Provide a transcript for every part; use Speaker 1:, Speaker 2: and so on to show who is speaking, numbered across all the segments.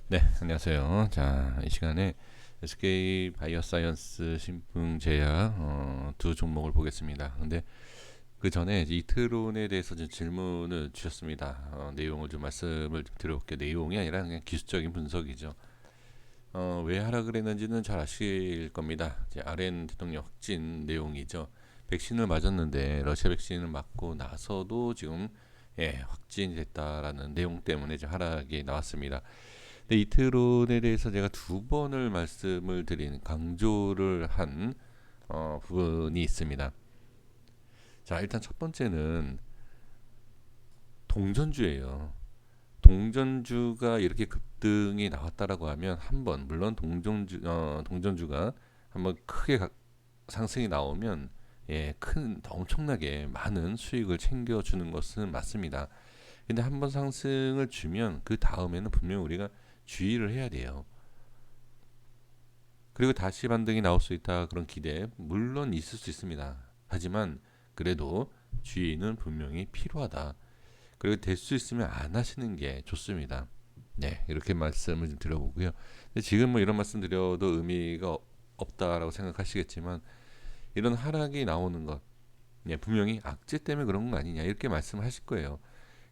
Speaker 1: 네, 안녕하세요. 자, 이 시간에 SK 바이오사이언스 신풍제약 두 종목을 보겠습니다. 근데 그 전에 이트론에 대해서 좀 질문을 주셨습니다. 내용을 좀 말씀을 좀 드려볼게요. 내용이 아니라 그냥 기술적인 분석이죠. 왜 하락을 했는지는 잘 아실 겁니다. 이제 RN 대통령 확진 내용이죠. 백신을 맞았는데 러시아 백신을 맞고 나서도 지금 확진이 됐다라는 내용 때문에 이제 하락이 나왔습니다. 근데 이트론에 대해서 제가 두 번을 말씀을 드린 강조를 한 부분이 있습니다. 자, 일단 첫 번째는 동전주예요. 동전주가 이렇게 급등이 나왔다라고 하면 한 번, 물론 동전주가 한번 크게 상승이 나오면 큰 엄청나게 많은 수익을 챙겨주는 것은 맞습니다. 근데 한번 상승을 주면 그 다음에는 분명 우리가 주의를 해야 돼요. 그리고 다시 반등이 나올 수 있다 그런 기대 물론 있을 수 있습니다. 하지만 그래도 주의는 분명히 필요하다. 그리고 될 수 있으면 안 하시는 게 좋습니다. 네, 이렇게 말씀을 좀 드려보고요. 근데 지금 뭐 이런 말씀 드려도 의미가 없다라고 생각하시겠지만 이런 하락이 나오는 것, 분명히 악재 때문에 그런 거 아니냐 이렇게 말씀하실 거예요.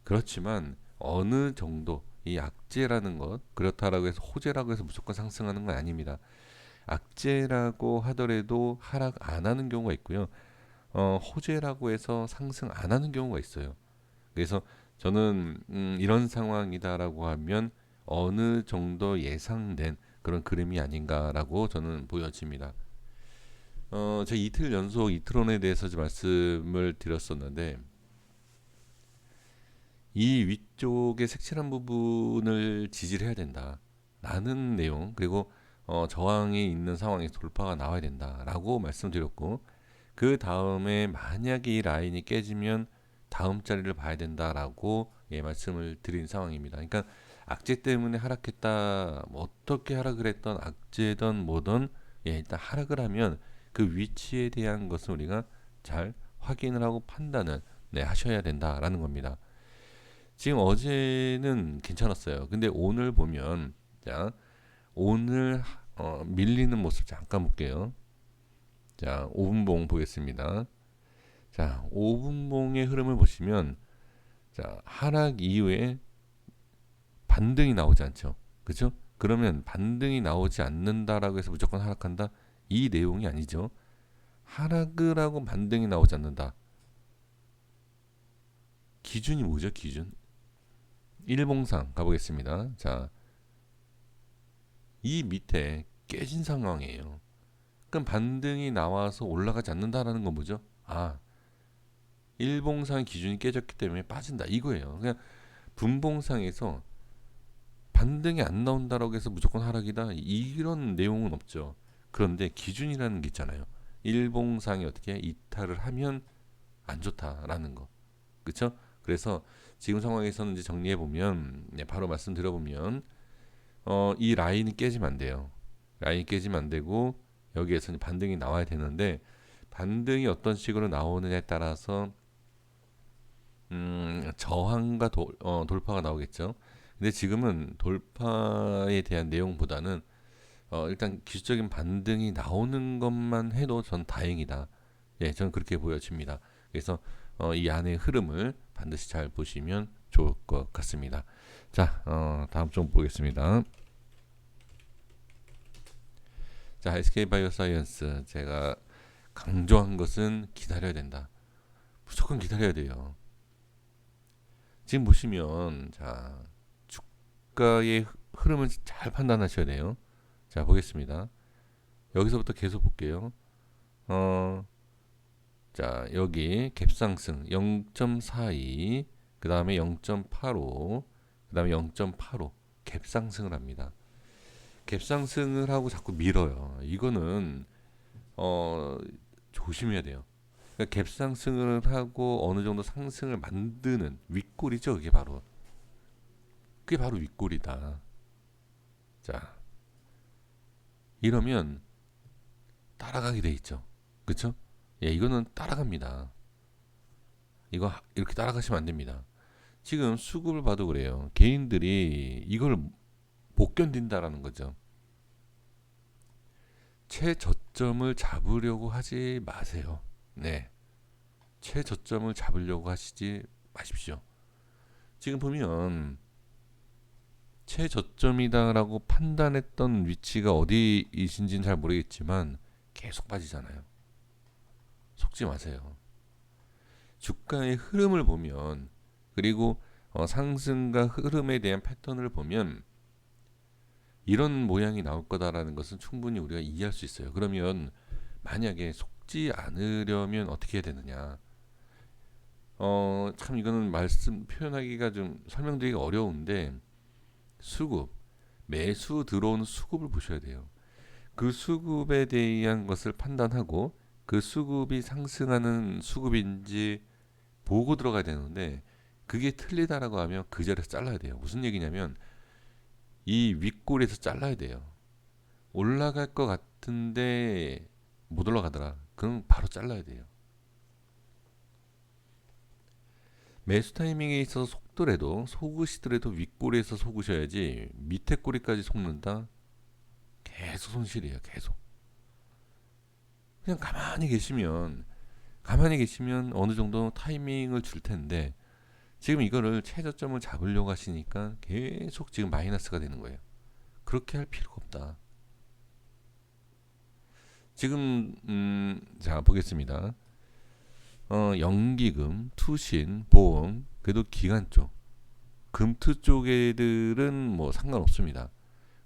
Speaker 1: 그렇지만 어느 정도 이 악재라는 것 그렇다라고 해서 호재라고 해서 무조건 상승하는 건 아닙니다. 악재라고 하더라도 하락 안 하는 경우가 있고요. 호재라고 해서 상승 안 하는 경우가 있어요. 그래서 저는 이런 상황이다라고 하면 어느 정도 예상된 그런 그림이 아닌가라고 저는 보여집니다. 제가 이틀 연속 이트론에 대해서 좀 말씀을 드렸었는데 이 위쪽의 색칠한 부분을 지지를 해야 된다. 라는 내용 그리고 저항이 있는 상황에서 돌파가 나와야 된다라고 말씀드렸고 그 다음에 만약에 이 라인이 깨지면 다음 자리를 봐야 된다라고 말씀을 드린 상황입니다. 그러니까 악재 때문에 하락했다. 뭐 어떻게 하락을 했던 악재든 뭐든 일단 하락을 하면 그 위치에 대한 것을 우리가 잘 확인을 하고 판단을 하셔야 된다라는 겁니다. 지금 어제는 괜찮았어요. 근데 오늘 보면 자 오늘 밀리는 모습 잠깐 볼게요. 자 5분봉 보겠습니다. 자 5분봉의 흐름을 보시면 자 하락 이후에 반등이 나오지 않죠. 그죠? 그러면 반등이 나오지 않는다라고 해서 무조건 하락한다? 이 내용이 아니죠. 하락을 하고 반등이 나오지 않는다. 기준이 뭐죠? 기준. 일봉상 가보겠습니다. 자, 이 밑에 깨진 상황이에요. 그럼 반등이 나와서 올라가지 않는다라는 건 뭐죠? 아, 일봉상 기준이 깨졌기 때문에 빠진다 이거예요. 그냥 분봉상에서 반등이 안 나온다라고 해서 무조건 하락이다 이런 내용은 없죠. 그런데 기준이라는 게 있잖아요. 일봉상이 어떻게 이탈을 하면 안 좋다라는 거. 그렇죠? 그래서 지금 상황에서는 이제 정리해 보면 바로 말씀드려 보면 이 라인이 깨지면 안 돼요. 라인이 깨지면 안 되고 여기에서 이제 반등이 나와야 되는데 반등이 어떤 식으로 나오느냐에 따라서 저항과 돌파가 나오겠죠. 근데 지금은 돌파에 대한 내용보다는 일단 기술적인 반등이 나오는 것만 해도 전 다행이다. 저는 그렇게 보여집니다. 그래서 이 안의 흐름을 반드시 잘 보시면 좋을 것 같습니다. 자, 다음 좀 보겠습니다. 자, SK바이오사이언스 제가 강조한 것은 기다려야 된다. 무조건 기다려야 돼요. 지금 보시면 자 주가의 흐름을 잘 판단하셔야 돼요. 자 보겠습니다. 여기서부터 계속 볼게요. 어, 자 여기 갭상승 0.42, 그 다음에 0.85, 그 다음에 0.85 갭상승을 합니다. 갭상승을 하고 자꾸 밀어요. 이거는 어, 조심해야 돼요. 그러니까 갭상승을 하고 어느 정도 상승을 만드는 윗골이죠. 그게 바로 윗골이다. 자 이러면 따라가게 돼 있죠. 그쵸? 이거는 따라갑니다. 이거 이렇게 따라가시면 안 됩니다. 지금 수급을 봐도 그래요. 개인들이 이걸 못 견딘다라는 거죠. 최저점을 잡으려고 하지 마세요. 네, 최저점을 잡으려고 하시지 마십시오. 지금 보면 최저점이다라고 판단했던 위치가 어디이신지는 잘 모르겠지만 계속 빠지잖아요. 속지 마세요. 주가의 흐름을 보면, 그리고 상승과 흐름에 대한 패턴을 보면 이런 모양이 나올 거다라는 것은 충분히 우리가 이해할 수 있어요. 그러면 만약에 속지 않으려면 어떻게 해야 되느냐? 참 이거는 말씀 표현하기가 좀 설명드리기가 어려운데, 수급, 매수 들어오는 수급을 보셔야 돼요. 그 수급에 대한 것을 판단하고 그 수급이 상승하는 수급인지 보고 들어가야 되는데, 그게 틀리다라고 하면 그 자리에서 잘라야 돼요. 무슨 얘기냐면 이 윗골에서 잘라야 돼요. 올라갈 것 같은데 못 올라가더라. 그럼 바로 잘라야 돼요. 매수 타이밍에 있어서 속으시더라도 윗꼬리에서 속으셔야지, 밑에 꼬리까지 속는다? 계속 손실이에요. 계속. 그냥 가만히 계시면 어느 정도 타이밍을 줄 텐데, 지금 이거를 최저점을 잡으려고 하시니까 계속 지금 마이너스가 되는 거예요. 그렇게 할 필요가 없다. 지금 자 보겠습니다. 연기금, 투신, 보험, 그래도 기관 쪽, 금투 쪽 애들은 뭐 상관없습니다.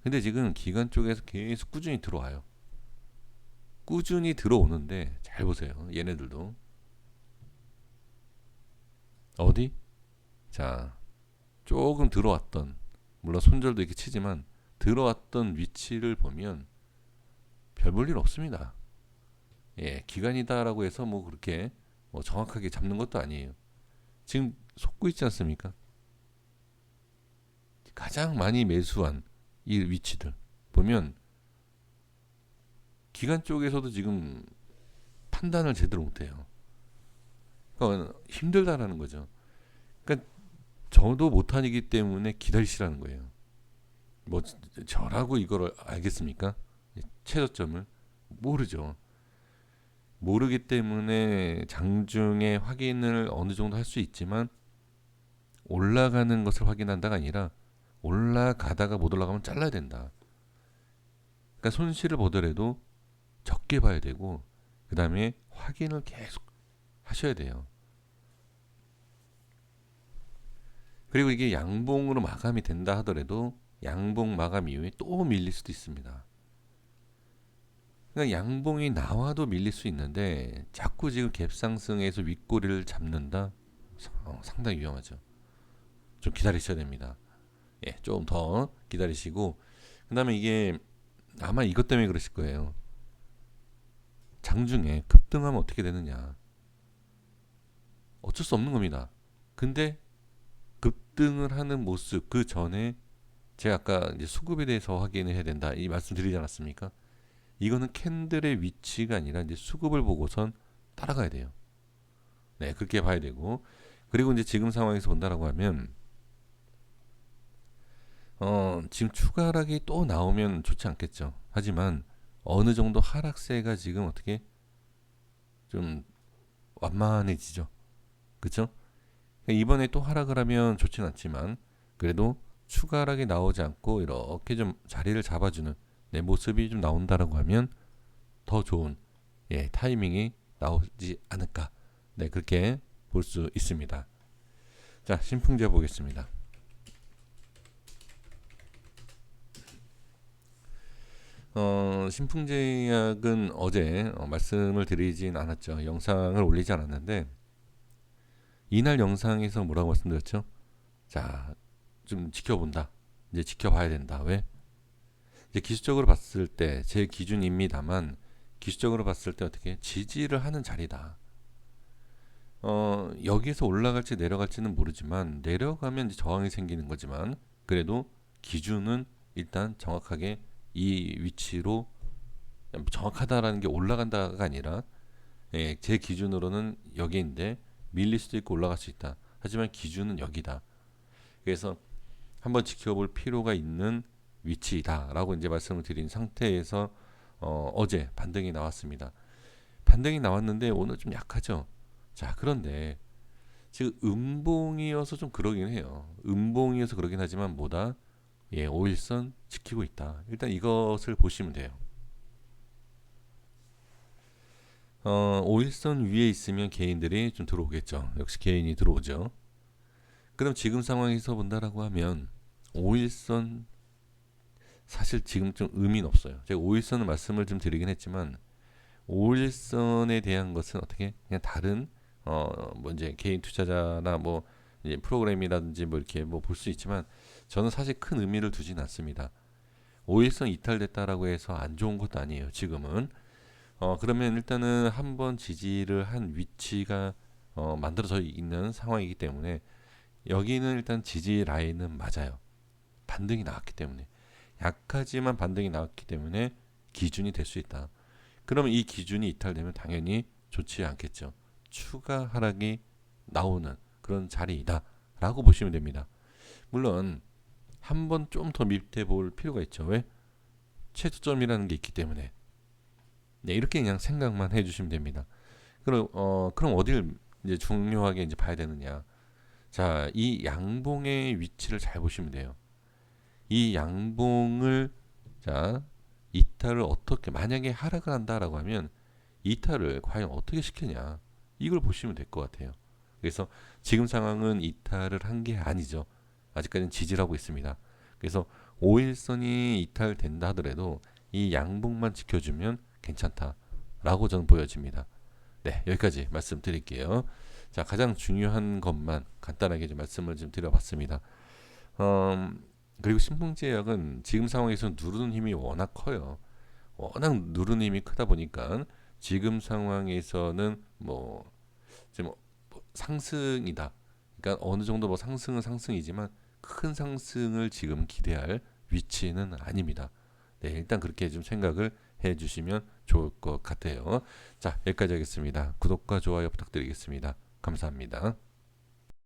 Speaker 1: 근데 지금 기관 쪽에서 계속 꾸준히 들어와요. 꾸준히 들어오는데 잘 보세요. 얘네들도 어디? 자, 조금 들어왔던, 물론 손절도 이렇게 치지만 들어왔던 위치를 보면 별 볼 일 없습니다. 예, 기간이다라고 해서 뭐 그렇게 뭐 정확하게 잡는 것도 아니에요. 지금 속고 있지 않습니까? 가장 많이 매수한 이 위치들 보면 기간 쪽에서도 지금 판단을 제대로 못해요. 그러니까 힘들다라는 거죠. 그러니까 저도 못하기 때문에 기다리시라는 거예요. 뭐 저라고 이걸 알겠습니까? 최저점을 모르죠. 모르기 때문에 장중에 확인을 어느 정도 할 수 있지만, 올라가는 것을 확인한다가 아니라 올라가다가 못 올라가면 잘라야 된다. 그러니까 손실을 보더라도 적게 봐야 되고, 그 다음에 확인을 계속 하셔야 돼요. 그리고 이게 양봉으로 마감이 된다 하더라도 양봉 마감 이후에 또 밀릴 수도 있습니다. 그러니까 양봉이 나와도 밀릴 수 있는데 자꾸 지금 갭상승에서 윗꼬리를 잡는다? 상당히 위험하죠. 좀 기다리셔야 됩니다. 예, 좀 더 기다리시고, 그 다음에 이게 아마 이것 때문에 그러실 거예요. 장중에 급등하면 어떻게 되느냐? 어쩔 수 없는 겁니다. 근데 급등을 하는 모습, 그 전에 제가 아까 이제 수급에 대해서 확인을 해야 된다 이 말씀 드리지 않았습니까? 이거는 캔들의 위치가 아니라 이제 수급을 보고선 따라가야 돼요. 네, 그렇게 봐야 되고, 그리고 이제 지금 상황에서 본다라고 하면 지금 추가 하락이 또 나오면 좋지 않겠죠. 하지만 어느 정도 하락세가 지금 어떻게 좀 완만해지죠. 그렇죠? 이번에 또 하락을 하면 좋진 않지만 그래도 추가 하락이 나오지 않고 이렇게 좀 자리를 잡아주는 내 모습이 좀 나온다라고 하면 더 좋은, 예, 타이밍이 나오지 않을까. 네, 그렇게 볼 수 있습니다. 자, 신풍제 보겠습니다. 신풍제약은 어제 말씀을 드리진 않았죠. 영상을 올리지 않았는데, 이날 영상에서 뭐라고 말씀드렸죠? 자, 좀 지켜본다. 이제 지켜봐야 된다. 왜? 이제 기술적으로 봤을 때, 제 기준입니다만, 기술적으로 봤을 때 어떻게 지지를 하는 자리다. 여기에서 올라갈지 내려갈지는 모르지만, 내려가면 이제 저항이 생기는 거지만, 그래도 기준은 일단 정확하게 이 위치로, 정확하다라는 게 올라간다가 아니라, 예, 제 기준으로는 여기인데 밀릴 수도 있고 올라갈 수 있다. 하지만 기준은 여기다. 그래서 한번 지켜볼 필요가 있는 위치다라고 이제 말씀을 드린 상태에서 어제 반등이 나왔습니다. 반등이 나왔는데 오늘 좀 약하죠. 자, 그런데 지금 음봉이어서 좀 그러긴 해요. 음봉이어서 그러긴 하지만 뭐다? 예, 5일선 지키고 있다. 일단 이것을 보시면 돼요. 5일선 위에 있으면 개인들이 좀 들어오겠죠. 역시 개인이 들어오죠. 그럼 지금 상황에서 본다라고 하면 5일선 사실 지금 좀 의미는 없어요. 제가 5일선을 말씀을 좀 드리긴 했지만 5일선에 대한 것은 어떻게 그냥 다른 뭐 이제 개인 투자자나 뭐 이제 프로그램이라든지 뭐 이렇게 뭐 볼 수 있지만 저는 사실 큰 의미를 두진 않습니다. 5일선 이탈됐다라고 해서 안 좋은 것도 아니에요. 지금은 그러면 일단은 한번 지지를 한 위치가 만들어져 있는 상황이기 때문에 여기는 일단 지지 라인은 맞아요. 반등이 나왔기 때문에 약하지만 반등이 나왔기 때문에 기준이 될 수 있다. 그러면 이 기준이 이탈되면 당연히 좋지 않겠죠. 추가 하락이 나오는 그런 자리이다라고 보시면 됩니다. 물론 한 번 좀 더 밑에 볼 필요가 있죠. 왜? 최저점이라는 게 있기 때문에. 네, 이렇게 그냥 생각만 해주시면 됩니다. 그럼 어딜 이제 중요하게 이제 봐야 되느냐? 자, 이 양봉의 위치를 잘 보시면 돼요. 이 양봉을 자 이탈을 어떻게 만약에 하락을 한다라고 하면 이탈을 과연 어떻게 시키냐 이걸 보시면 될 것 같아요. 그래서 지금 상황은 이탈을 한 게 아니죠. 아직까지는 지지를 하고 있습니다. 그래서 5일선이 이탈된다 하더라도 이 양봉만 지켜주면 괜찮다라고 저는 보여집니다. 네, 여기까지 말씀드릴게요. 자, 가장 중요한 것만 간단하게 좀 말씀을 좀 드려봤습니다. 그리고 신풍제약은 지금 상황에서 누르는 힘이 워낙 커요. 워낙 누르는 힘이 크다 보니까 지금 상황에서는 뭐 지금 뭐 상승이다. 그러니까 어느 정도 뭐 상승은 상승이지만 큰 상승을 지금 기대할 위치는 아닙니다. 네, 일단 그렇게 좀 생각을 해주시면 좋을 것 같아요. 자, 여기까지 하겠습니다. 구독과 좋아요 부탁드리겠습니다. 감사합니다.